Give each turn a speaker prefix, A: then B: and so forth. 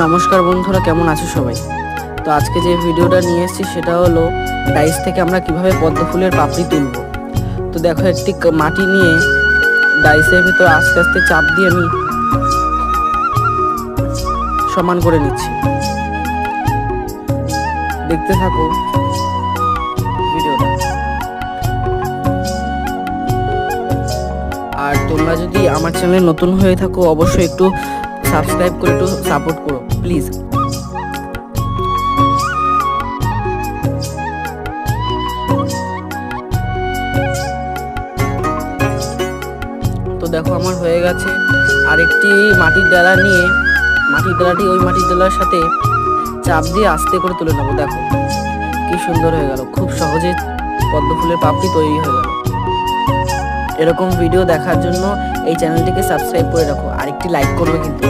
A: নমস্কার বন্ধুরা, কেমন আছো সবাই? তো আজকে যে ভিডিওটা নিয়ে এসেছি সেটা হলো ডাইস থেকে আমরা কিভাবে পদ্ম ফুলের পাপড়ি তুলব। তো দেখো, একটি মাটি নিয়ে ডাইসের ভিতর আস্তে আস্তে চাপ দিয়ে আমি সমান করে নিচ্ছি। দেখতে থাকো ভিডিওটা। আর তোমরা যদি আমার চ্যানেলে নতুন হয়ে থাকো অবশ্যই একটু সাবস্ক্রাইব করে একটু সাপোর্ট করো প্লিজ। তো দেখো আমার হয়ে গেছে। আরেকটি মাটির ডালা নিয়ে মাটির ডালাটি ওই মাটির ডালার সাথে চাপ দিয়ে আস্তে করে তুলে নেবো। দেখো কি সুন্দর হয়ে গেল, খুব সহজে পদ্ম ফুলের পাপড়ি তৈরি হয়ে গেল। এরকম ভিডিও দেখার জন্য এই চ্যানেলটিকে সাবস্ক্রাইব করে রাখো, আরেকটি লাইক করবে কিন্তু।